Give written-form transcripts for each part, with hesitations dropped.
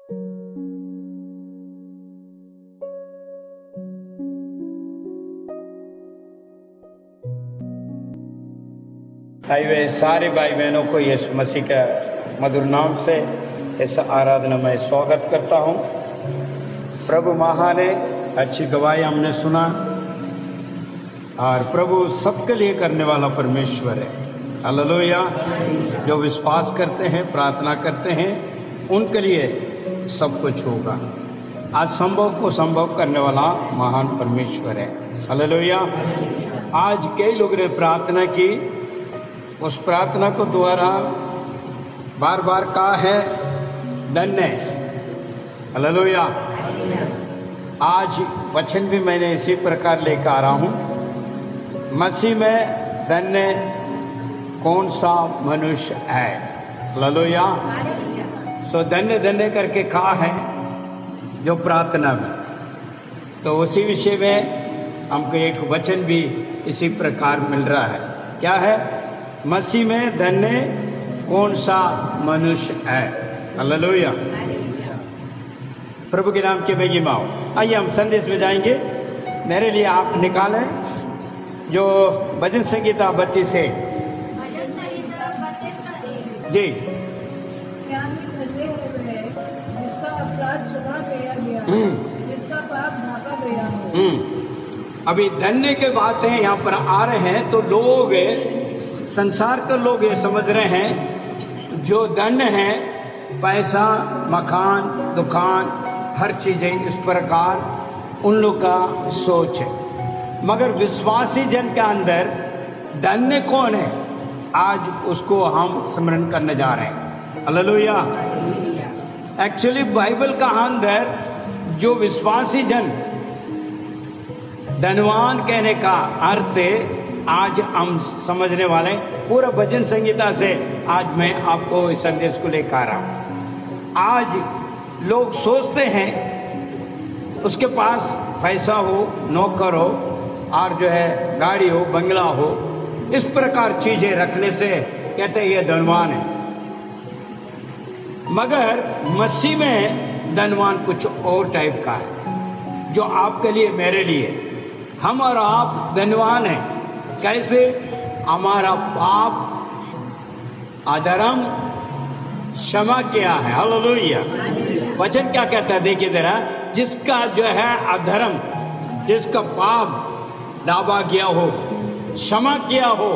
वे सारे भाई बहनों को यीशु मसीह का मधुर नाम से इस आराधना में स्वागत करता हूं। प्रभु महान है, अच्छी गवाही हमने सुना और प्रभु सबके लिए करने वाला परमेश्वर है। हालेलुया। जो विश्वास करते हैं, प्रार्थना करते हैं, उनके लिए सब कुछ होगा। आज संभव को संभव करने वाला महान परमेश्वर है। हालेलुया। आज कई लोगों ने प्रार्थना की, उस प्रार्थना को द्वारा बार बार कहा है धन्य। हालेलुया। आज वचन भी मैंने इसी प्रकार लेकर आ रहा हूँ। मसीह में धन्य कौन सा मनुष्य है। हालेलुया। सो धन्य धन्य करके कहा है जो प्रार्थना में, तो उसी विषय में हमको एक वचन भी इसी प्रकार मिल रहा है। क्या है? मसीह में धन्य कौन सा मनुष्य है। हालेलुया। प्रभु के नाम की महिमा हो। आइए हम संदेश में जाएंगे। मेरे लिए आप निकालें जो भजन संगीता 32 से जी। क्या ही धन्य है वह जिसका अपराध क्षमा किया गया, जिसका पाप ढाका गया हो। अभी धन्य के बातें यहाँ पर आ रहे हैं तो लोग, संसार के लोग ये समझ रहे हैं जो धन्य है पैसा, मकान, दुकान, हर चीजें, इस प्रकार उन लोग का सोच है। मगर विश्वासी जन के अंदर धन्य कौन है, आज उसको हम स्मरण करने जा रहे हैं। हालेलुया। एक्चुअली बाइबल का अंदर जो विश्वासी जन धनवान कहने का अर्थ आज हम समझने वाले पूरा भजन संगीता से आज मैं आपको इस संदेश को लेकर आ रहा हूँ। आज लोग सोचते हैं उसके पास पैसा हो, नौकर हो और जो है गाड़ी हो, बंगला हो, इस प्रकार चीजें रखने से कहते हैं ये धनवान है। मगर मसीह में धनवान कुछ और टाइप का है, जो आपके लिए, मेरे लिए, हम और आप धनवान हैं। कैसे? हमारा पाप अधर्म क्षमा किया है। हालेलुया। वचन क्या कहता है? देखिए जरा, जिसका जो है अधर्म, जिसका पाप दावा किया हो, क्षमा किया हो,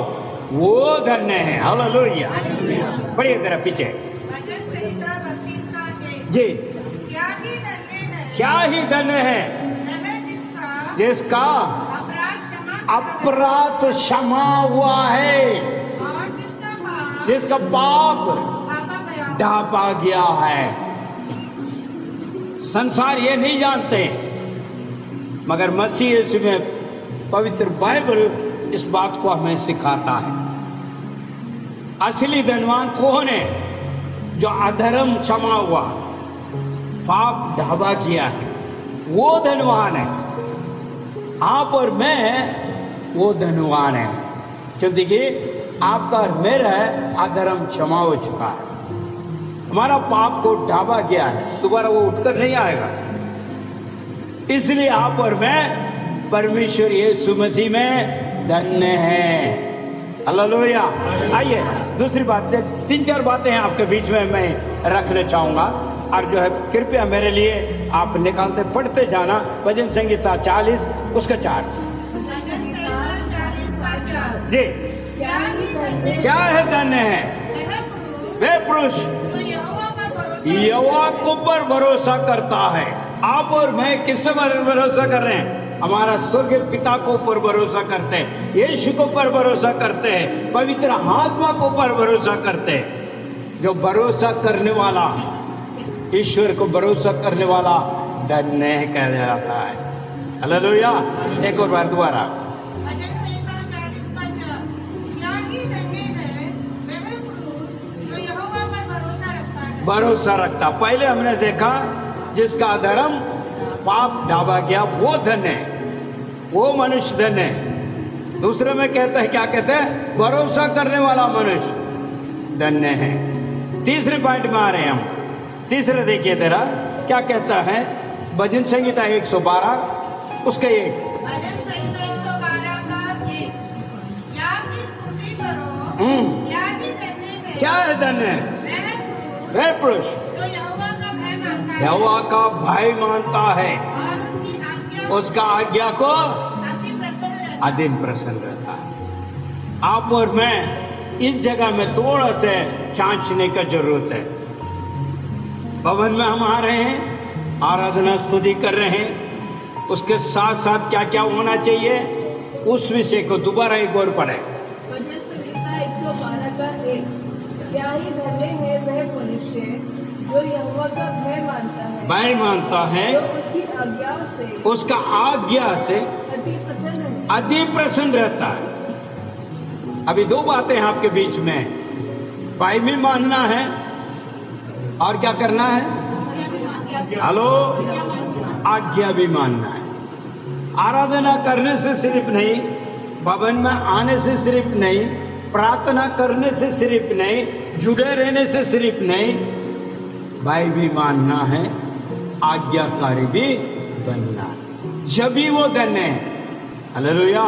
वो धन्य है। हालेलुया। पढ़िए जरा पीछे जी। क्या ही धन्य है जिसका अपराध क्षमा हुआ है, जिसका पाप ढापा गया है। संसार ये नहीं जानते, मगर मसीह यीशु में पवित्र बाइबल इस बात को हमें सिखाता है। असली धनवान कौन है? जो अधर्म क्षमा हुआ, पाप ढाबा किया है, वो धनवान है। आप और मैं वो धनवान है। क्यों? देखिए, आपका और मेरा अधर्म क्षमा हो चुका है, हमारा पाप को ढाबा गया है, दोबारा वो उठकर नहीं आएगा। इसलिए आप और मैं परमेश्वर यीशु मसीह में धन्य हैं। हालेलुया। आइए दूसरी बात, 3-4 बातें हैं आपके बीच में मैं रखना चाहूंगा, और जो है कृपया मेरे लिए आप निकालते पढ़ते जाना। भजन संगीता 40 उसका 4 जी। क्या है धन्य है वे पुरुष यहोवा के ऊपर भरोसा करता है। आप और मैं किससे भरोसा कर रहे हैं? हमारा स्वर्ग पिता को ऊपर भरोसा करते हैं, यीशु को ऊपर भरोसा करते हैं, पवित्र आत्मा को ऊपर भरोसा करते हैं। जो भरोसा करने वाला, ईश्वर को भरोसा करने वाला धन्य कहा जाता है। हालेलुया। एक और बार दोबारा, भरोसा रखता। पहले हमने देखा जिसका धर्म पाप ढाबा गया वो धन्य है, वो मनुष्य धन्य है। दूसरे में कहता है, क्या कहते हैं? भरोसा करने वाला मनुष्य धन्य है। तीसरे पॉइंट में आ रहे हैं हम। तीसरे देखिए तेरा, क्या कहता है? भजन संहिता 112 उसके 1। भजन संहिता 112 का 1। या की स्तुति करो, या की कहने में क्या है धन्य? वह पुरुष जो यहोवा का भय मानता है, यहोवा का भय मानता है और उसकी आज्ञा उसका आज्ञा को अति प्रसन्न रहता है। अधिन प्रसन्न रहता है। आप और मैं इस जगह में थोड़ा से जांचने का जरूरत है। भवन में हम आ रहे हैं, आराधना स्तुति कर रहे हैं, उसके साथ साथ क्या क्या होना चाहिए उस विषय को दोबारा एक बार पढ़े। भजन संहिता 112 का 1। क्या ही धन्य है वह मनुष्य जो यहोवा का भय मानता है, भय मानता है, जो उसकी आज्ञा से उसका आज्ञा से अति प्रसन्न है। अति प्रसन्न रहता है। अभी दो बातें हैं आपके बीच में, भय भी मानना है और क्या करना है? हेलो, आज्ञा भी मानना है। आराधना करने से सिर्फ नहीं, भवन में आने से सिर्फ नहीं, प्रार्थना करने से सिर्फ नहीं, जुड़े रहने से सिर्फ नहीं, भय भी मानना है, आज्ञाकारी भी बनना है, जब भी वो धन्य है। हालेलुया।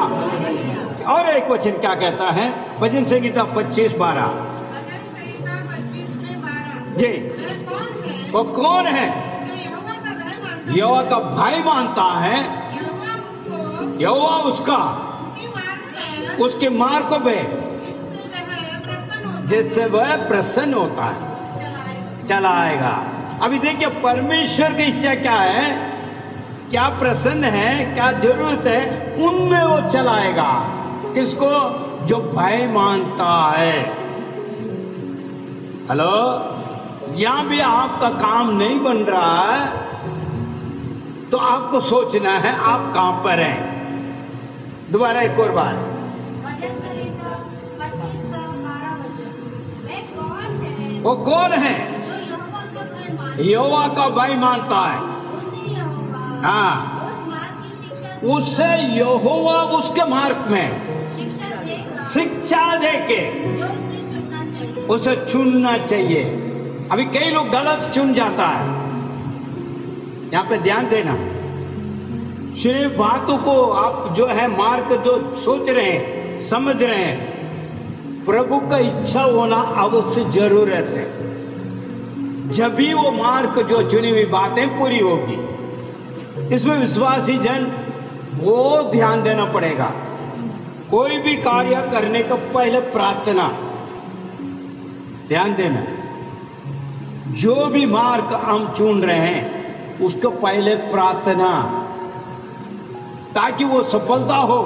और एक वचन क्या कहता है? भजन संहिता 25:12। भजन संहिता 25:12। जी, वह कौन है वो कौन है? जो यहोवा का भय मानता है, यहोवा का भय मानता है, यहोवा उसको यहोवा उसका उसी मार्ग है उसके मार्ग पे जिससे वह प्रसन्न होता जिससे वह प्रसन्न होता है चलाएगा। चलाएगा। अभी देखिए परमेश्वर की इच्छा क्या है, क्या प्रसन्न है, क्या जरूरत है, उनमें वो चलाएगा। किसको? जो भय मानता है। हेलो, यहां भी आपका काम नहीं बन रहा है तो आपको सोचना है आप कहां पर हैं। दोबारा एक और बार, भजन संहिता 25:12 वचन। वह कौन है वो कौन है? जो यहोवा का भय मानता यहोवा का भय मानता है। है, उसी यहोवा हाँ, उस मार्ग की शिक्षा उससे यहोवा उसके मार्ग में देगा शिक्षा देके जो उसे चुनना चाहिए। उसे चुनना चाहिए। अभी कई लोग गलत चुन जाता है, यहाँ पे ध्यान देना। सिर्फ बातों को आप जो है मार्ग जो सोच रहे हैं, समझ रहे हैं, प्रभु का इच्छा होना अवश्य जरूरत है। जब भी वो मार्ग जो चुनी हुई बातें पूरी होगी, इसमें विश्वासी जन वो ध्यान देना पड़ेगा। कोई भी कार्य करने का पहले प्रार्थना, ध्यान देना। जो भी मार्ग हम चुन रहे हैं उसको पहले प्रार्थना, ताकि वो सफलता हो।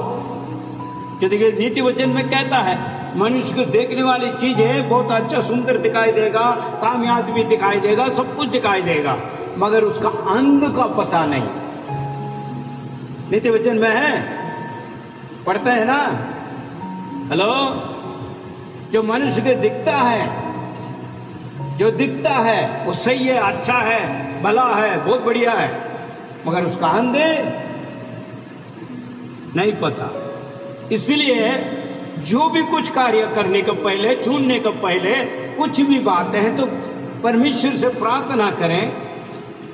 जो देखिए नीति वचन में कहता है, मनुष्य को देखने वाली चीज है, बहुत अच्छा सुंदर दिखाई देगा, कामयाब भी दिखाई देगा, सब कुछ दिखाई देगा, मगर उसका अंत का पता नहीं। नीति वचन में है, पढ़ते हैं ना। हेलो, जो मनुष्य को दिखता है, जो दिखता है वो सही है, अच्छा है, भला है, बहुत बढ़िया है, मगर उसका अंत नहीं पता। इसलिए जो भी कुछ कार्य करने के पहले, चुनने के पहले कुछ भी बात है तो परमेश्वर से प्रार्थना करें,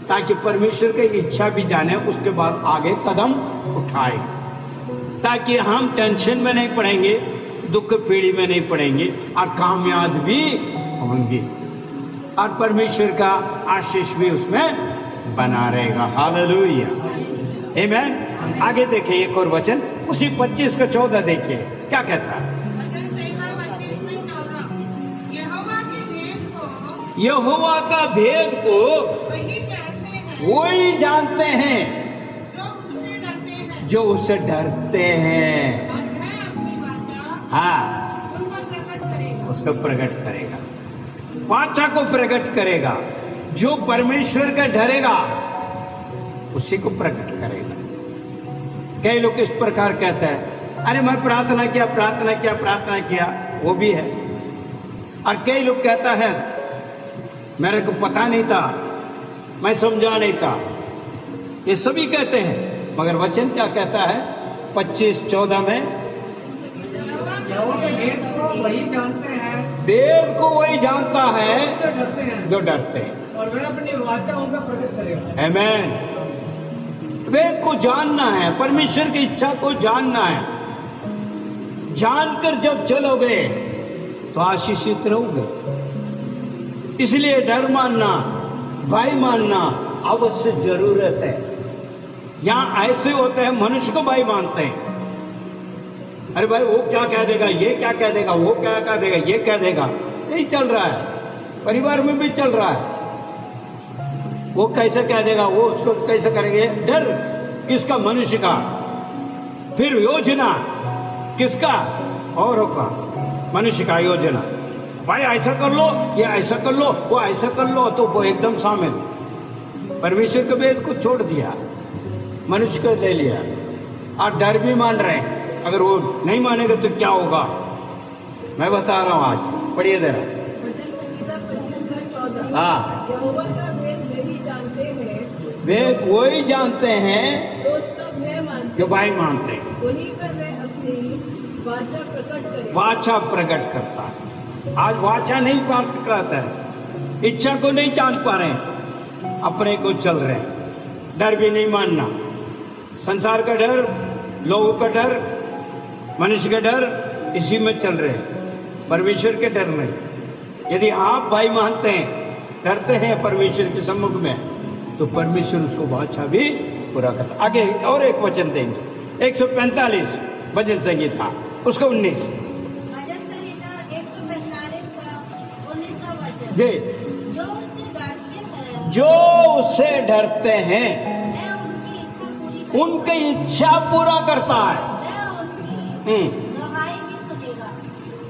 ताकि परमेश्वर की इच्छा भी जाने, उसके बाद आगे कदम उठाए, ताकि हम टेंशन में नहीं पड़ेंगे, दुख पीढ़ी में नहीं पड़ेंगे और कामयाब भी होंगे और परमेश्वर का आशीष भी उसमें बना रहेगा। हालेलुया, आमीन। आगे देखिए एक और वचन, उसी 25 का 14 देखिए क्या कहता है। भजन संहिता 25:14। यहोवा के भेद को, यहोवा का भेद को वही जानते हैं वही जानते हैं जो उससे डरते हैं, जो उससे डरते हैं। और वह अपनी वाचा हाँ, उन पर प्रकट करेगा। उसको प्रकट करेगा, वाचा को प्रकट करेगा। जो परमेश्वर का डरेगा उसी को प्रकट करेगा। कई लोग इस प्रकार कहते हैं, अरे मैं प्रार्थना किया, प्रार्थना किया, प्रार्थना किया, वो भी है। और कई लोग कहता है मेरे को पता नहीं था, मैं समझा नहीं था, ये सभी कहते हैं, मगर वचन क्या कहता है 25:14 में? यहोवा के भेद को वही जानते हैं वेद को वही जानता है उससे डरते हैं, जो डरते हैं। और वह अपनी वाचा उनका प्रकट करेगा। आमीन। वेद को जानना है, परमेश्वर की इच्छा को जानना है। जानकर जब चलोगे तो आशीषित रहोगे। इसलिए डर मानना, भाई मानना अवश्य जरूरत है। यहां ऐसे होते हैं, मनुष्य को भाई मानते हैं। अरे भाई वो क्या कह देगा, ये क्या कह देगा, वो क्या कह देगा, ये कह देगा। यही चल रहा है, परिवार में भी चल रहा है। वो कैसे कह देगा, वो उसको कैसे करेंगे। डर किसका? मनुष्य का। फिर योजना किसका? औरों का। मनुष्य का योजना, भाई ऐसा कर लो, ये ऐसा कर लो, वो ऐसा कर लो, तो वो एकदम शामिल। परमेश्वर के वेद को छोड़ दिया, मनुष्य को ले लिया। और डर भी मान रहे हैं। अगर वो नहीं मानेगा तो क्या होगा, मैं बता रहा हूं। आज पढ़िए जरा। भजन संहिता 25:14। हाँ, यहोवा का वेद वही जानते हैं, वेद वही जानते हैं तो उसका भय मानते जो भाई मानते हैं। वही पर वह अपनी वाचा प्रकट करे। वाचा प्रकट करता है। आज वाचा नहीं प्राप्त करता है, इच्छा को नहीं जान पा रहे हैं, अपने को चल रहे हैं। डर भी नहीं मानना, संसार का डर, लोगों का डर, मनुष्य का डर, इसी में चल रहे हैं। परमेश्वर के डर नहीं। यदि आप भाई मानते हैं, डरते हैं परमेश्वर के सम्मुख में, तो परमेश्वर उसको वाचा भी पूरा करता। आगे और एक वचन देंगे, 145 भजन संहिता, उसका 19। भजन संहिता 145 का 19वां वचन। जी। जो उससे डरते हैं, जो उससे डरते हैं वह उनकी इच्छा पूरा करता है। वह उनकी दुहाई भी सुनेगा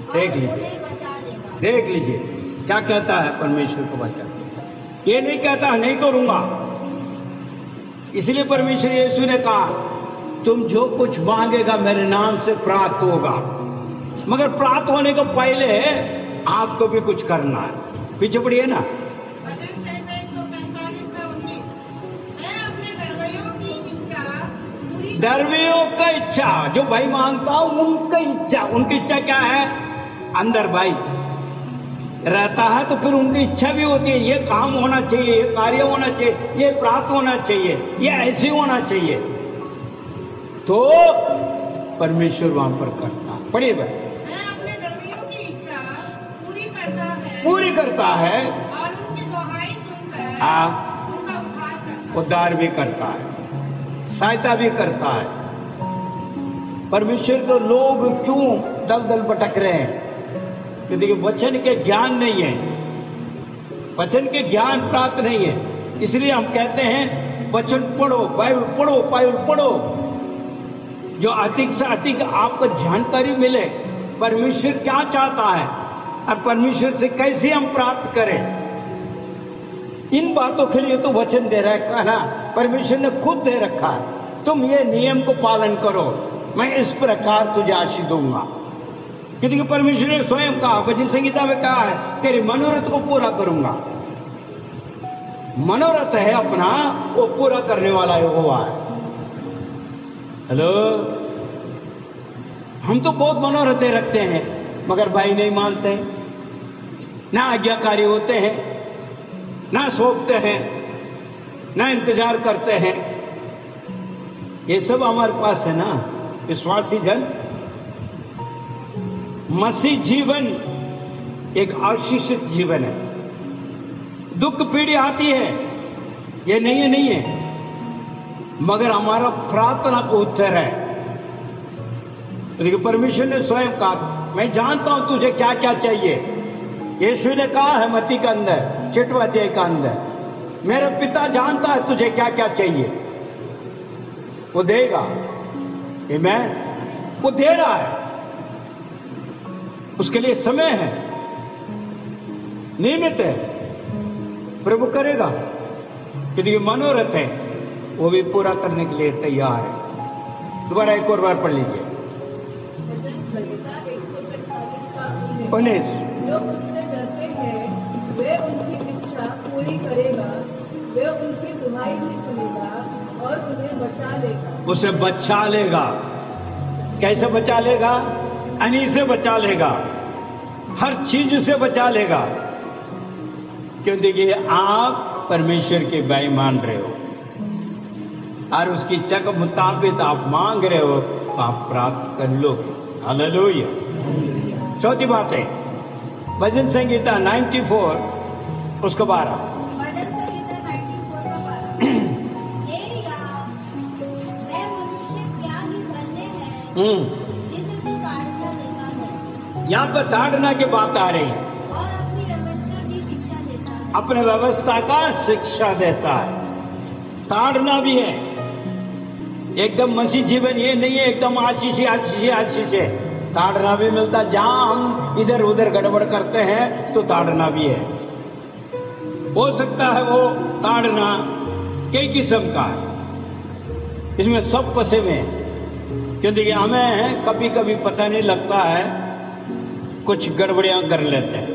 और देख लीजिए। उन्हें बचा लेगा। देख लीजिए क्या कहता है परमेश्वर को बचा। ये नहीं कहता नहीं करूंगा। इसलिए परमेश्वर यीशु ने कहा, तुम जो कुछ मांगेगा मेरे नाम से प्राप्त होगा। मगर प्राप्त होने को पहले आपको भी कुछ करना है। पीछे पढ़िए ना। भजन संहिता 145 का 19। मैं अपने डरवैयों की इच्छा पूरी डरवियों का इच्छा, जो भाई मांगता हूं उनकी इच्छा। उनकी इच्छा क्या है? अंदर भाई रहता है तो फिर उनकी इच्छा भी होती है, ये काम होना चाहिए, ये कार्य होना चाहिए, ये प्राप्त होना चाहिए, ये ऐसे होना चाहिए। तो परमेश्वर वहां पर करता। पढ़िए भाई। मैं अपने डरवैयों की इच्छा पूरी करता है, पूरी करता है और उनकी दुहाई सुनकर हाँ, उनका उद्धार करता है। उद्धार भी करता है, सहायता भी करता है। परमेश्वर को लोग क्यों दलदल भटक रहे हैं? क्योंकि वचन के ज्ञान नहीं है, वचन के ज्ञान प्राप्त नहीं है। इसलिए हम कहते हैं वचन पढ़ो, बाइबल पढ़ो, बाइबल पढ़ो, जो अधिक से अधिक आपको जानकारी मिले परमेश्वर क्या चाहता है और परमेश्वर से कैसे हम प्राप्त करें। इन बातों के लिए तो वचन दे रखा ना, परमेश्वर ने खुद दे रखा है। तुम ये नियम को पालन करो, मैं इस प्रकार तुझे आशीष दूंगा। क्योंकि परमेश्वर ने स्वयं कहा, भजन संहिता में कहा है, तेरे मनोरथ को पूरा करूंगा। मनोरथ है अपना, वो पूरा करने वाला यहोवा है। हेलो, हम तो बहुत मनोरथ रखते हैं, मगर भाई नहीं मानते, ना आज्ञाकारी होते हैं, ना सोचते हैं, ना इंतजार करते हैं। ये सब हमारे पास है ना। विश्वासी जन, मसीह जीवन एक आशीषित जीवन है। दुख पीढ़ी आती है, ये नहीं है, मगर हमारा प्रार्थना को उत्तर है। लेकिन परमेश्वर ने स्वयं कहा, मैं जानता हूं तुझे क्या क्या चाहिए। यीशु ने कहा है मत्ती के अंदर 6वें अध्याय के अंदर, मेरा पिता जानता है तुझे क्या क्या चाहिए, वो देगा। आमीन। वो दे रहा है, उसके लिए समय है, नियमित है, प्रभु करेगा। क्योंकि मनोरथ है, वो भी पूरा करने के लिए तैयार है। दोबारा एक और बार पढ़ लीजिए। भजन संहिता 145 का 19। जो उससे डरते हैं वे उनकी इच्छा पूरी करेगा, वे उनकी दुहाई भी सुनेगा और उन्हें बचा लेगा। उसे बचा लेगा। कैसे बचा लेगा? अनी से बचा लेगा, हर चीज से बचा लेगा। क्यों? देखिए, आप परमेश्वर के भाई मान रहे हो और उसकी इच्छा के मुताबिक आप मांग रहे हो, तो आप प्राप्त कर लो। हालेलुया। चौथी बात है भजन संगीता 94 उसको 12। भजन संगीता 94 का 12। हे यार, वह मनुष्य क्या ही धन्य है जिसे तू ताड़ना देता है। यहाँ पर ताड़ना की बात आ रही है, और अपनी व्यवस्था की शिक्षा देता है। अपने व्यवस्था का शिक्षा देता है। ताड़ना भी है, एकदम मसीह जीवन ये नहीं है एकदम आशीष है। ताड़ना भी मिलता है, जहां हम इधर उधर गड़बड़ करते हैं तो ताड़ना भी है। हो सकता है वो ताड़ना कई किस्म का है, इसमें सब फंसे हुए हैं। क्योंकि हमें कभी कभी पता नहीं लगता है, कुछ गड़बड़ियां कर लेते हैं।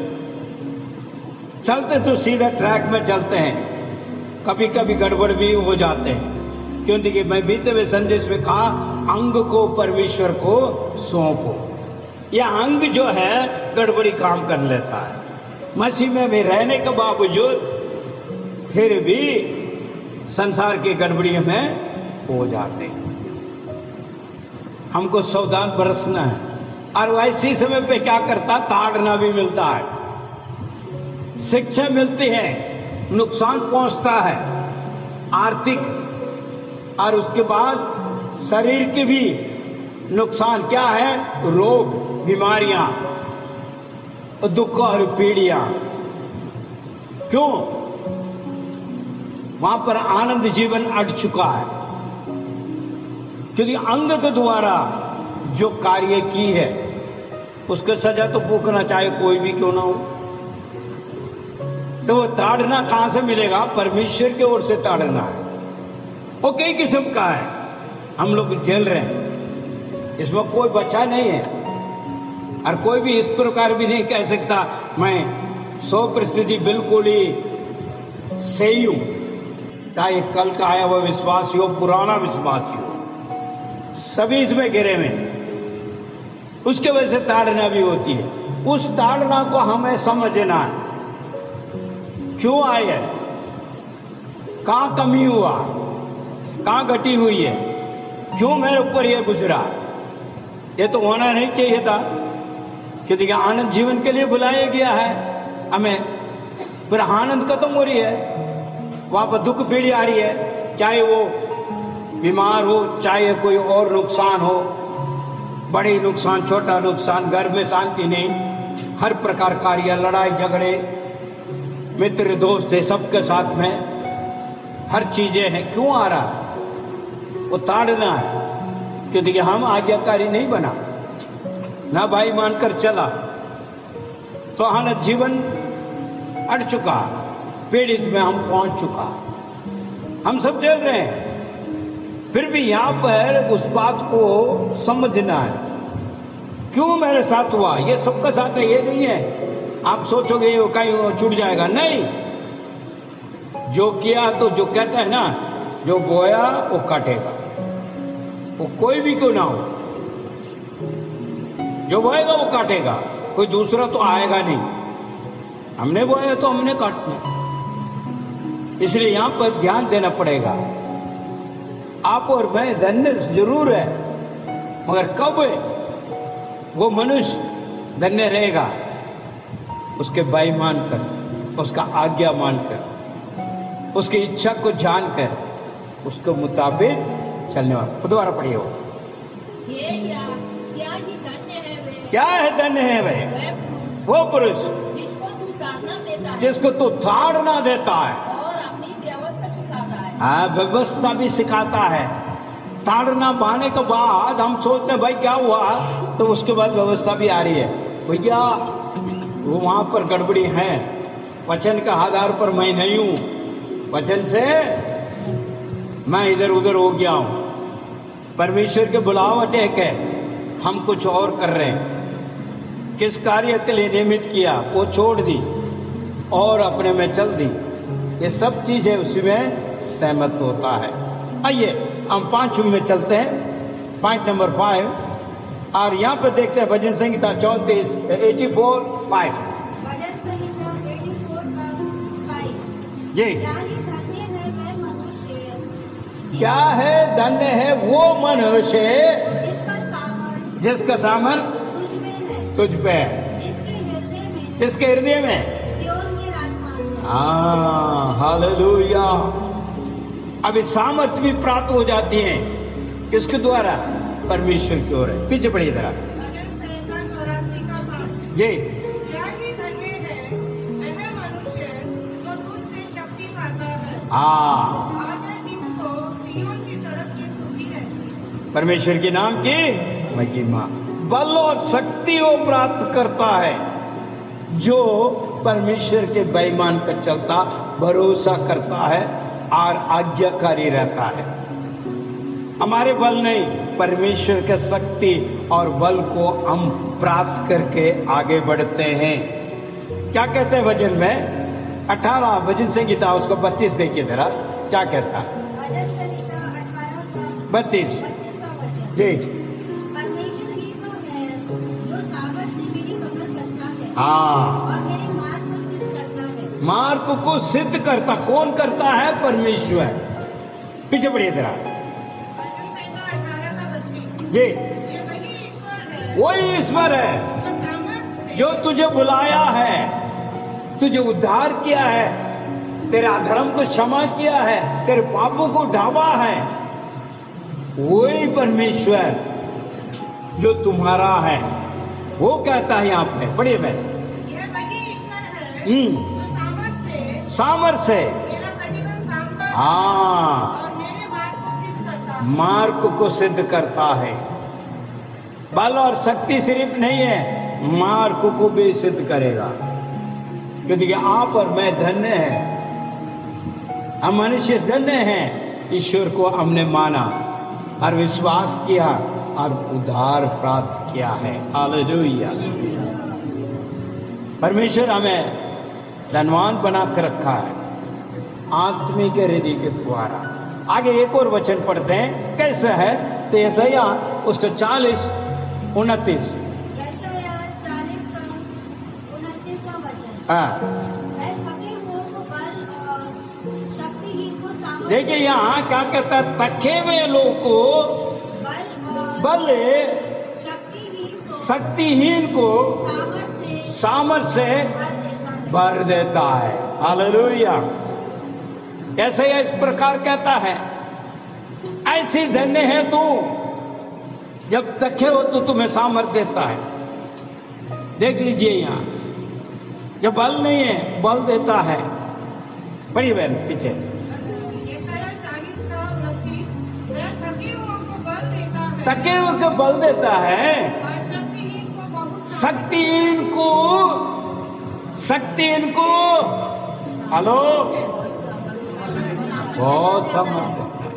चलते तो सीधा ट्रैक में चलते हैं, कभी कभी गड़बड़ भी हो जाते हैं। क्योंकि मैं बीते हुए संदेश में कहा, अंग को परमेश्वर को सौंपो। यह अंग जो है गड़बड़ी काम कर लेता है। मसीह में भी रहने के बावजूद फिर भी संसार की गड़बड़ी में हो जाते हैं। हमको सावधान बरसना है। और वैसे समय पे क्या करता, ताड़ना भी मिलता है, शिक्षा मिलती है, नुकसान पहुंचता है आर्थिक, और उसके बाद शरीर के भी नुकसान। क्या है? रोग, बीमारियां, दुख और पीड़ियां। क्यों? वहां पर आनंद जीवन अट चुका है, क्योंकि अंग के द्वारा जो कार्य की है उसके सजा तो भुगतना, चाहे कोई भी क्यों ना हो। तो वो ताड़ना कहां से मिलेगा? परमेश्वर की ओर से ताड़ना है। वो कई किस्म का है, हम लोग झेल रहे हैं, इसमें कोई बचा नहीं है। और कोई भी इस प्रकार भी नहीं कह सकता मैं 100% बिल्कुल ही सही हूं, चाहे कल का आया हुआ विश्वासी हो, पुराना विश्वासी हो, सभी इसमें घिरे में। उसके वजह से ताड़ना भी होती है। उस ताड़ना को हमें समझना है, क्यों आई है, कहां कमी हुआ, कहां घटी हुई है, क्यों मेरे ऊपर यह गुजरा। ये तो होना नहीं चाहिए था, क्योंकि आनंद जीवन के लिए बुलाया गया है हमें। फिर आनंद खत्म हो रही है, वहां पर दुख पीड़ी आ रही है, चाहे वो बीमार हो, चाहे कोई और नुकसान हो, बड़ी नुकसान, छोटा नुकसान, घर में शांति नहीं, हर प्रकार कार्य, लड़ाई झगड़े, मित्र दोस्त है सबके साथ में, हर चीजें हैं। क्यों आ रहा है? वो ताड़ना है, क्योंकि हम आज्ञाकारी नहीं बना, ना भाई मानकर चला, तो आनंद जीवन अट चुका, पीड़ित में हम पहुंच चुका, हम सब झेल रहे हैं। फिर भी यहां पर उस बात को समझना है, क्यों मेरे साथ हुआ। ये सबका साथ है, ये नहीं है आप सोचोगे ये कहीं छूट जाएगा, नहीं। जो किया तो जो कहता है ना, जो बोया वो काटेगा, वो कोई भी क्यों ना हो, जो बोएगा वो काटेगा, कोई दूसरा तो आएगा नहीं। हमने बोया तो हमने काटना, इसलिए यहां पर ध्यान देना पड़ेगा। आप और मैं धन्य जरूर है, मगर कब वो मनुष्य धन्य रहेगा? उसके भाई मानकर, उसका आज्ञा मानकर, उसकी इच्छा को जानकर, उसके मुताबिक चलने वाला। दोबारा पढ़िए हो, क्या ही धन्य है वे, क्या है धन्य है वे, वो पुरुष जिसको तू ताड़ना देता है, जिसको तू ताड़ना देता है और अपनी व्यवस्था सिखाता है। हाँ, व्यवस्था भी सिखाता है। ताड़ना पाने के बाद हम सोचते हैं भाई क्या हुआ, तो उसके बाद व्यवस्था भी आ रही है। भैया वो वहां पर गड़बड़ी है, वचन के आधार पर मैं नहीं हूं, वचन से मैं इधर उधर हो गया हूं, परमेश्वर के बुलावट एक है, हम कुछ और कर रहे हैं। किस कार्य के लिए नियमित किया वो छोड़ दी और अपने में चल दी, ये सब चीजें उसी में सहमत होता है। आइए हम 5 में चलते हैं, पॉइंट नंबर 5, और यहाँ पर देखते हैं भजन संहिता 84 84 5। भजन संहिता 84 का जी क्या ही धन्य है वह मनुष्य, क्या है धन्य है वो मनुष्य जिसका सामर्थ्य तुझ पे है, जिसके हृदय में सिय्योन के राजमार्ग है। हाँ, हालेलुया। अब इस सामर्थ्य भी प्राप्त हो जाती है किसके द्वारा? परमेश्वर की ओर है। पीछे पढ़िए जरा। भजन संहिता 84 का भाग। जी क्या ही धन्य है वह मनुष्य जो तुझसे शक्ति पाता है, हाँ, आधे दिन को सिय्योन की सड़क की सुधी रहती है। परमेश्वर के नाम की महिमा। बल और शक्ति वो प्राप्त करता है जो परमेश्वर के बेईमान पर चलता, भरोसा करता है और आज्ञाकारी रहता है। हमारे बल नहीं, परमेश्वर के शक्ति और बल को हम प्राप्त करके आगे बढ़ते हैं। क्या कहते हैं वचन में? 18 भजन संहिता उसको 32 देखिए जरा, क्या कहता है? भजन संहिता 18 का 32 32वां वचन। जी परमेश्वर ही तो है जो सामर्थ से मेरी कमर कसता है हाँ, और मेरे मार्ग को सिद्ध करता है। मार्ग को सिद्ध करता कौन करता है? परमेश्वर। पीछे पढ़िए जरा। भजन संहिता 18 का 32। जी ये वही ईश्वर है वही ईश्वर है जो सामर्थ्य से जो तुझे बुलाया है, तुझे उद्धार किया है, तेरे अधर्म को क्षमा किया है, तेरे पापों को ढांपा है। वही परमेश्वर जो तुम्हारा है, वो कहता है यहाँ पे। पढ़िए मैं। यह वही ईश्वर है जो सामर्थ से मेरा प्रतिबंध थामता है हाँ, और मेरे मार्ग को सिद्ध करता है। मार्ग को सिद्ध करता है। बल और शक्ति सिर्फ नहीं है, मार्ग को भी सिद्ध करेगा। क्योंकि आप और मैं धन्य हैं, हम मनुष्य धन्य हैं। ईश्वर को हमने माना और विश्वास किया और उद्धार प्राप्त किया है। हालेलुया। परमेश्वर हमें धनवान बना कर रखा है आत्मिक हृदय के द्वारा। आगे एक और वचन पढ़ते हैं, कैसे है? तो यशायाह उसका 40:29। यशायाह 40 का 29वां वचन। हाँ, मैं थके हुओं को बल और शक्तिहीन को सामर्थ्य, देखिए यहाँ क्या कहता है? थके हुए लोग को बल और बल, शक्तिहीन को सामर्थ से भर देता है। हालेलुया। कैसे इस प्रकार कहता है, ऐसी धन्य है तू जब थके हो तो तुम्हें सामर्थ देता है। देख लीजिए यहाँ, जब बल नहीं है बल देता है। पढ़िए बहन पीछे। यशायाह 40 का 29। वह थके हुओं को बल देता है थके हुए को बल देता है, और शक्तिहीन को बहुत शक्तिहीन को हेलो बहुत समर्थ है।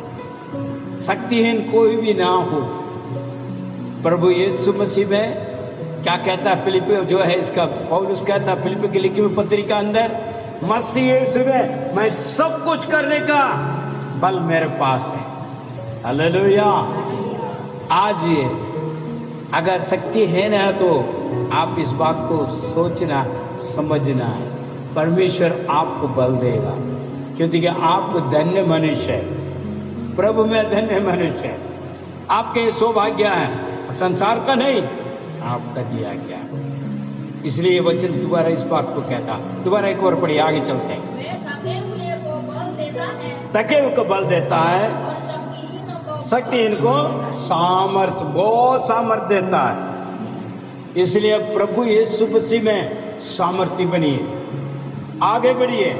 शक्तिहीन कोई भी ना हो। प्रभु यीशु मसीह में क्या कहता है? फिलिपी जो है इसका पौलुस कहता है फिलिपी की लिखी हुई पत्री का अंदर, मसीह यीशु में मैं सब कुछ करने का बल मेरे पास है। हालेलुया। आज ये अगर शक्ति है ना तो आप इस बात को सोचना समझना है, परमेश्वर आपको बल देगा। क्योंकि आप धन्य मनुष्य है, प्रभु में धन्य मनुष्य है। आपके सौभाग्य है, संसार का नहीं, आपका दिया गया। इसलिए ये वचन दोबारा इस बात को कहता। दोबारा एक और पढ़िए, आगे चलते हैं। वे थके हुए को बल देता है थके हुए को बल देता है, और शक्तिहीनों को शक्तिहीन को सामर्थ, बहुत सामर्थ देता है। इसलिए प्रभु यीशु मसीह में सामर्थ्य बनिए, आगे बढ़िए,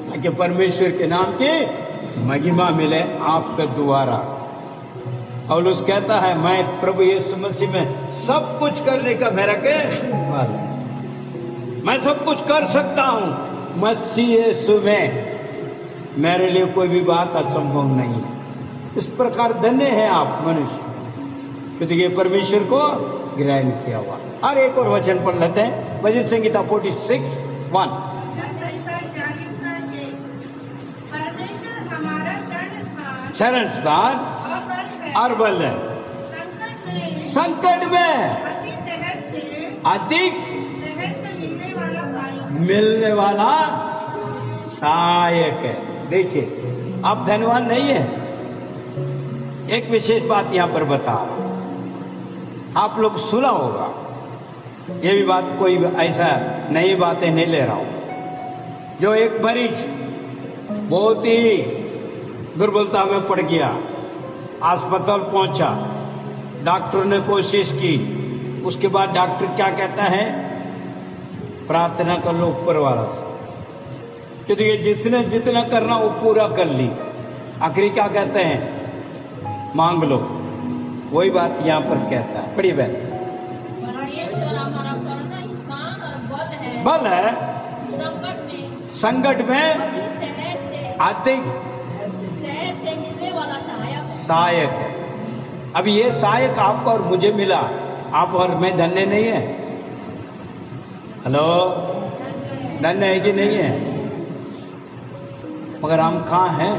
ताकि परमेश्वर के नाम की महिमा मिले आपके द्वारा। पौलुस कहता है मैं प्रभु यीशु मसीह में सब कुछ करने का मेरा के बल है। मैं सब कुछ कर सकता हूं मसीह यीशु में, मेरे लिए कोई भी बात असंभव नहीं है। इस प्रकार धन्य है आप मनुष्य, क्योंकि ये परमेश्वर को ग्रहण किया हुआ। और एक और वचन पढ़ लेते हैं, भजन संहिता 46:1। परमेश्वर हमारा शरण शरण स्थान और बल है। संकट में अधिक अधिक मिलने वाला सहायक है। देखिए, आप धनवान नहीं है। एक विशेष बात यहां पर बता, आप लोग सुना होगा, ये भी बात कोई ऐसा नई बातें नहीं ले रहा हूं। जो एक मरीज बहुत ही दुर्बलता में पड़ गया, अस्पताल पहुंचा, डॉक्टर ने कोशिश की, उसके बाद डॉक्टर क्या कहता है, प्रार्थना कर लो ऊपर वाला से, क्योंकि ये जिसने जितना करना वो पूरा कर ली। आखिरी क्या कहते हैं, मांग लो। वही बात यहाँ पर कहता है। पढ़िए बहन। परमेश्वर हमारा शरण स्थान और बल है संकट में शहर से आते मिलने वाला सहायक है। अब ये सहायक आपको और मुझे मिला, आप और मैं धन्य नहीं है? हेलो, धन्य है कि नहीं है? मगर हम कहाँ हैं,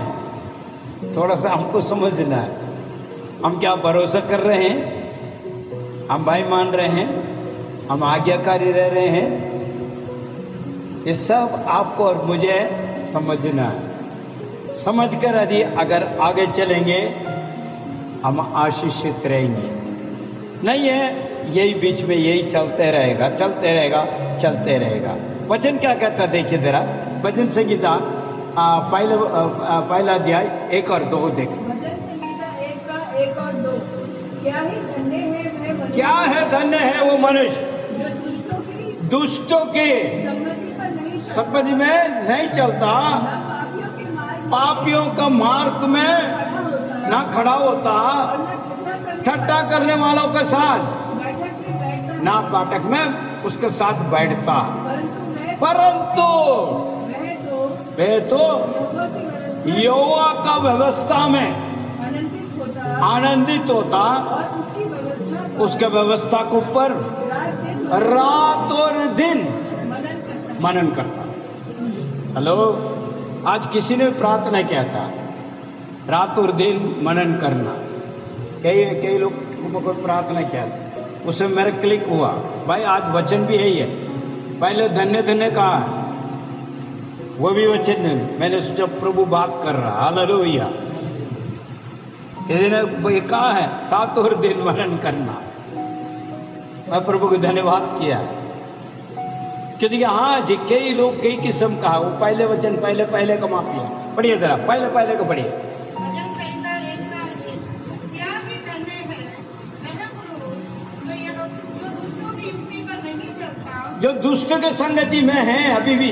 थोड़ा सा हमको समझना है। हम क्या भरोसा कर रहे हैं, हम भाई मान रहे हैं, हम आज्ञाकारी रह रहे हैं, ये सब आपको और मुझे समझना है। समझकर यदि अगर आगे चलेंगे हम आशीषित रहेंगे। नहीं है, यही बीच में यही चलते रहेगा, चलते रहेगा, चलते रहेगा। वचन क्या कहता है, देखिए जरा, भजन संगीता पहला अध्याय 1 और 2 देखो। भजन संगीता 1 और 2। क्या ही धन्य है वह मनुष्य, क्या है धन्य है वो मनुष्य जो दुष्टों के सम्मति पर नहीं चलता, सम्मति में नहीं चलता, न पापियों के मार्ग पापियों का मार्ग में खड़ा होता, ना खड़ा होता, और न ठट्टा करने वालों के साथ बैठक में बैठता, ना बैठक में उसके साथ बैठता, परंतु वे तो यहोवा का व्यवस्था में आनंदित होता, और उसके व्यवस्था के ऊपर रात और दिन मनन करता। हेलो, आज किसी ने प्रार्थना किया था, रात और दिन मनन करना। कई लोग को प्रार्थना किया था, उससे मेरा क्लिक हुआ, भाई आज वचन भी यही है। पहले धन्य धन्य कहा, वो भी वचन नहीं। मैंने सोचा प्रभु बात कर रहा, हालेलुया। ये कहा है, रात और दिन मनन करना। मैं प्रभु को धन्यवाद किया, क्योंकि हाँ जी कई लोग कई किस्म का, वो पहले वचन पहले का माफिया। पढ़िए जरा, पहले को पढ़िए। भजन संहिता 1 क्या भी धन्य है वह पुरुष जो दुष्टों की युक्ति पर नहीं चलता, जो दुष्ट के संगति में है अभी भी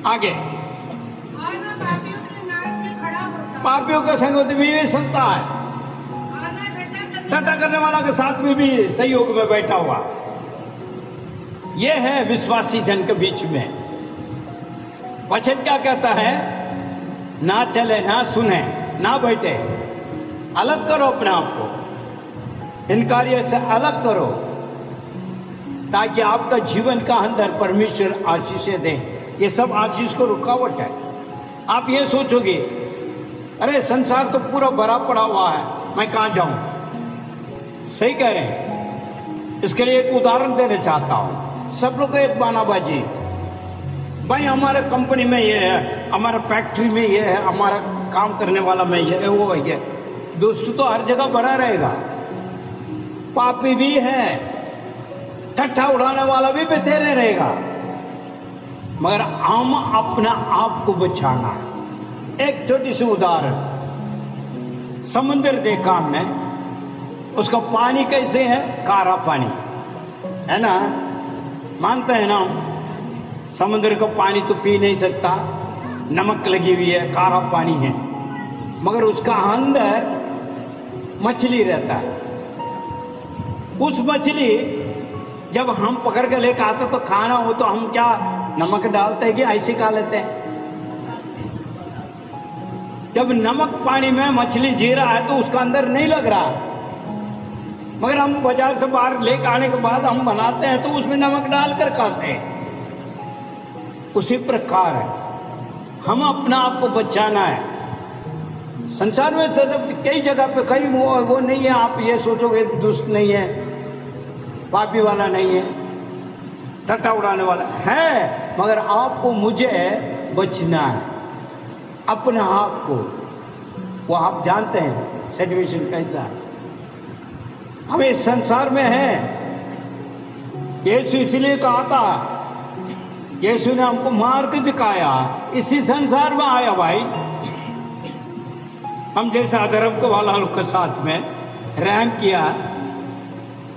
आगे, और न पापियों के मार्ग में खड़ा होता, पापियों के संगति में भी चलता है, और न ठट्टा करने वाला के साथ में भी सहयोग में बैठा हुआ। यह है विश्वासी जन के बीच में। वचन क्या कहता है, ना चले, ना सुने, ना बैठे, अलग करो अपने आप को, इन कार्य से अलग करो, ताकि आपका जीवन का अंदर परमेश्वर आशीषें दे। ये सब आशीष को रुकावट है। आप ये सोचोगे, अरे संसार तो पूरा भरा पड़ा हुआ है, मैं कहां जाऊं? सही कह रहे हैं। इसके लिए एक उदाहरण देना चाहता हूं। सब लोग एक बानाबाजी, भाई हमारे कंपनी में ये है, हमारा फैक्ट्री में ये है, हमारा काम करने वाला में ये है, वो है। दोस्त तो हर जगह भरा रहेगा, पापी भी है, ठट्ठा उड़ाने वाला भी बतेरे रहेगा, मगर हम अपना आप को बचाना है। एक छोटी सी उदाहरण, समुद्र देखा हमने, उसका पानी कैसे है, कारा पानी है ना, मानते हैं ना हम, समुद्र का पानी तो पी नहीं सकता, नमक लगी हुई है, कारा पानी है, मगर उसका अंदर मछली रहता है। उस मछली जब हम पकड़ के लेकर आते तो खाना हो तो हम क्या नमक डालते हैं कि ऐसे खा लेते हैं? जब नमक पानी में मछली जी रहा है तो उसका अंदर नहीं लग रहा, मगर हम बाजार से बाहर लेकर आने के बाद हम बनाते हैं तो उसमें नमक डालकर खाते हैं। उसी प्रकार है, हम अपना आप को बचाना है। संसार में तो कई जगह पे कई वो नहीं है, आप ये सोचोगे दुष्ट नहीं है, पापी वाला नहीं है, ठट्ठा उड़ाने वाला है, मगर आपको मुझे बचना है अपने आप को। वो आप जानते हैं सिचुएशन कैसा है। हम इस संसार में हैं। यीशु इसलिए कहा था, यीशु ने हमको मार्ग दिखाया, इसी संसार में आया भाई। हम जैसे अधर्म को वाला लोग के साथ में रहम किया,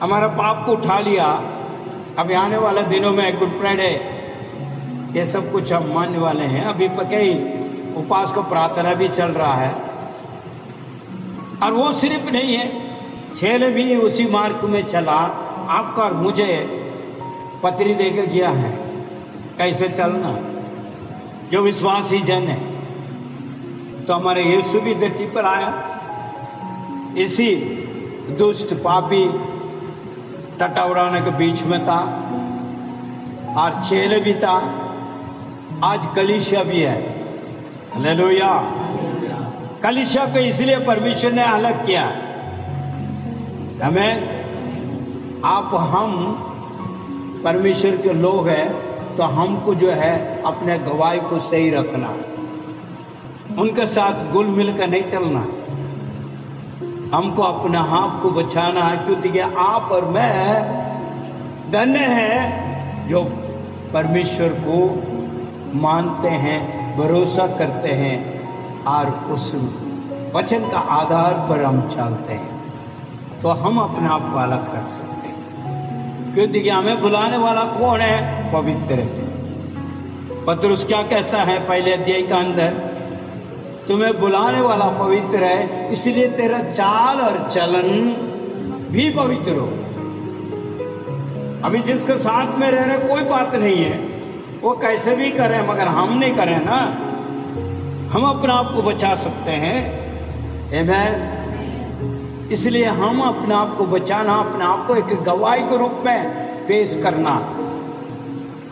हमारा पाप को उठा लिया। अभी आने वाले दिनों में गुड फ्राइडे ये सब कुछ हम मानने वाले हैं। अभी कई उपवास को प्रार्थना भी चल रहा है। और वो सिर्फ नहीं है, छेले भी उसी मार्ग में चला। आपका और मुझे पत्री देकर गया है कैसे चलना। जो विश्वासी जन है, तो हमारे यीशु भी धरती पर आया, इसी दुष्ट पापी टटावराने के बीच में था, और चेले भी था, आज कलीसिया भी है। हालेलुया। कलीसिया को इसलिए परमेश्वर ने अलग किया। हमें हम परमेश्वर के लोग हैं, तो हमको जो है अपने गवाही को सही रखना, उनके साथ घुल मिल कर नहीं चलना। हमको अपने आप को बचाना है, क्योंकि आप और मैं धन्य हैं जो परमेश्वर को मानते हैं, भरोसा करते हैं और उस वचन का आधार पर हम चलते हैं, तो हम अपने आप को अलग कर सकते हैं। क्योंकि हमें बुलाने वाला कौन है? पवित्र है। पतरस क्या कहता है पहले अध्याय का अंदर? तुम्हें बुलाने वाला पवित्र है, इसलिए तेरा चाल और चलन भी पवित्र हो। अभी जिसके साथ में रह रहे कोई बात नहीं है, वो कैसे भी करें, मगर हम नहीं करें ना। हम अपने आप को बचा सकते हैं। आमीन। इसलिए हम अपने आप को बचाना, अपने आप को एक गवाही के रूप में पेश करना।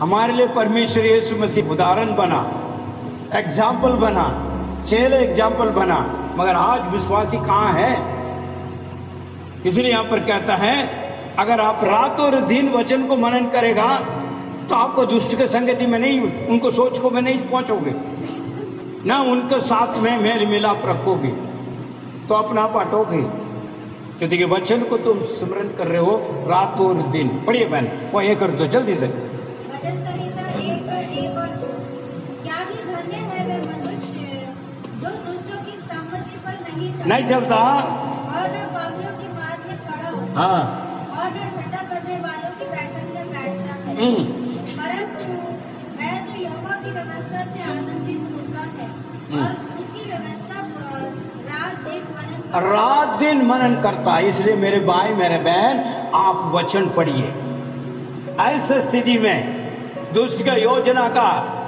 हमारे लिए परमेश्वर यीशु मसीह उदाहरण बना, एग्जाम्पल बना, चेले एग्जाम्पल बना, मगर आज विश्वासी कहाँ है? इसलिए यहां पर कहता है, अगर आप रात और दिन वचन को मनन करेगा, तो आपको दुष्ट के संगति में नहीं, उनको सोच को में नहीं पहुंचोगे, ना उनके साथ में मेल मिलाप रखोगे, तो अपना आप हटोगे। क्योंकि वचन को तुम स्मरण कर रहे हो रात और दिन। पढ़िए बहन, वो ये कर दो जल्दी से। भजन संहिता 1 और 2। क्या ही धन्य है वे मनुष्य जो दुष्टों की सम्मति पर नहीं चलता और न पापियों की मार्ग में खड़ा होता, हाँ, और न ठट्ठा करने वालों की बैठक में बैठता है, परंतु वह तो यहोवा की व्यवस्था से आनंदित होता है और उसकी व्यवस्था पर रात दिन मनन करता है। इसलिए मेरे भाई मेरे बहन, आप वचन पढ़िए। ऐसी स्थिति में दुष्ट का योजना का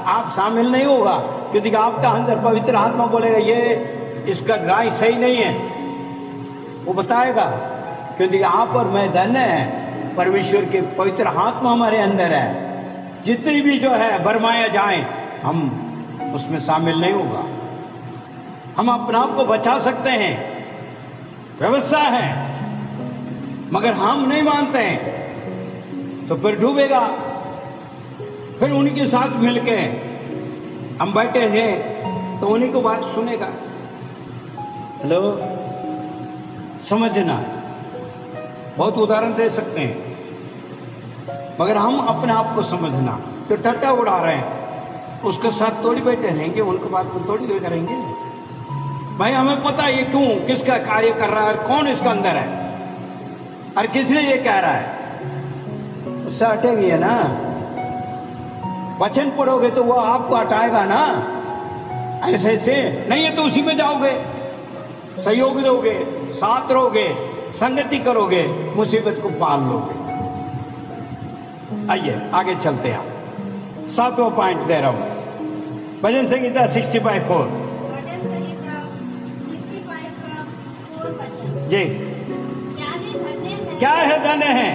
आप शामिल नहीं होगा, क्योंकि आपका अंदर पवित्र आत्मा बोलेगा ये इसका राय सही नहीं है, वो बताएगा। क्योंकि आप और मैं धन्य है, परमेश्वर के पवित्र आत्मा हमारे अंदर है। जितनी भी जो है बरमाया जाए, हम उसमें शामिल नहीं होगा। हम अपने आप को बचा सकते हैं, व्यवस्था है, मगर हम नहीं मानते हैं, तो फिर डूबेगा। फिर उनके साथ मिलके हम बैठे हैं, तो उन्हीं को बात सुनेगा। हेलो, समझना, बहुत उदाहरण दे सकते हैं, मगर हम अपने आप को समझना। जो टट्टा उड़ा रहे हैं, उसके साथ थोड़ी बैठे रहेंगे, उनके बात को थोड़ी ले करेंगे। भाई हमें पता है ये क्यों, किसका कार्य कर रहा है, कौन इसका अंदर है, और किसने ये कह रहा है, उससे हटेगी है ना। वचन पढ़ोगे तो वो आपको हटाएगा ना। ऐसे ऐसे नहीं है तो उसी में जाओगे, सहयोग लोगे, साथ रहोगे, संगति करोगे, मुसीबत को पाल लोगे। आइए आगे चलते हैं। 7वां पॉइंट दे रहा हूं, भजन संहिता 65:4 जी। क्या है धन्य है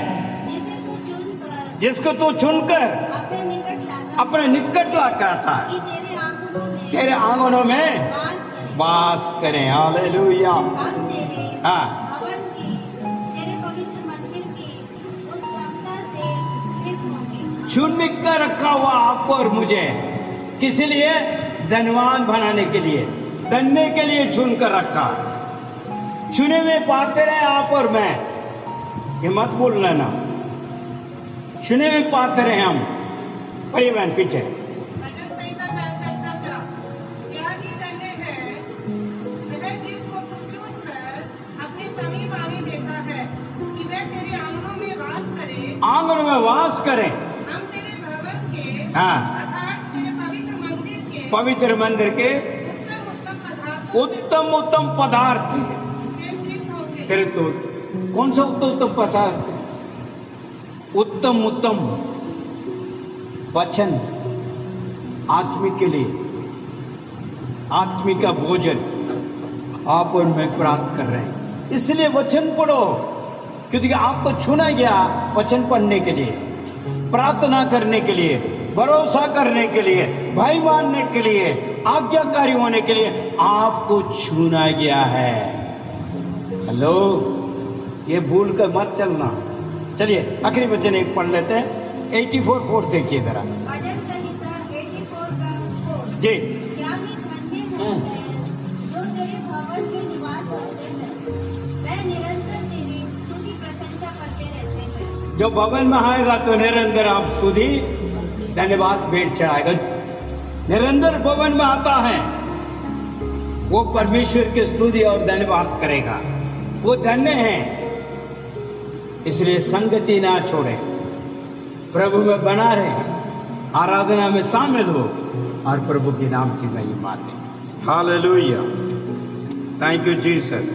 जिसको तू चुनकर अपने निकट ला करता है, तेरे आंगनों में वास करें। हालेलुया। हाँ, चुन कर रखा हुआ आपको और मुझे, किस लिए? धनवान बनाने के लिए, धन्य के लिए चुन कर रखा। चुने हुए पात्र हैं आप और मैं, ये मत भूल लेना। चुने हुए पात्र हैं हम। पढ़िए बहन पीछे। भजन संहिता 65 का 4। क्या ही धन्य है वह जिसको तू चुनकर अपने समीप आने देता है कि वह तेरे आंगनों में वास करे। आंगन में वास करें। हम तेरे भवन के हाँ, अर्थात तेरे पवित्र मंदिर के पवित्र मंदिर के उत्तम उत्तम पदार्थ से तृप्त होंगे। फिर तो कौन सा उत्तम उत्तम पदार्थ? उत्तम उत्तम वचन, आत्मिक के लिए आत्मिक का भोजन आप और मैं प्राप्त कर रहे हैं। इसलिए वचन पढ़ो, क्योंकि आपको चुना गया वचन पढ़ने के लिए, प्रार्थना करने के लिए, भरोसा करने के लिए, भाई मानने के लिए, आज्ञाकारी होने के लिए आपको चुना गया है। हेलो, ये भूल कर मत चलना। चलिए आखिरी वचन एक पढ़ लेते हैं। 84:4 देखिए जरा। भजन संहिता 84 का 4। जी। क्या ही धन्य है जो तेरे भवन में निवास करते हैं, वह निरंतर तेरी स्तुति प्रशंसा करते रहते हैं। जो भवन में आएगा तो निरंतर आप स्तुति धन्यवाद भेंट चढ़ाएगा। निरंतर भवन में आता है वो परमेश्वर की स्तुति और धन्यवाद करेगा, वो धन्य है। इसलिए संगति ना छोड़े, प्रभु में बना रहे, आराधना में शामिल हो और प्रभु के नाम की महिमा दें। हालेलुया। Thank you Jesus.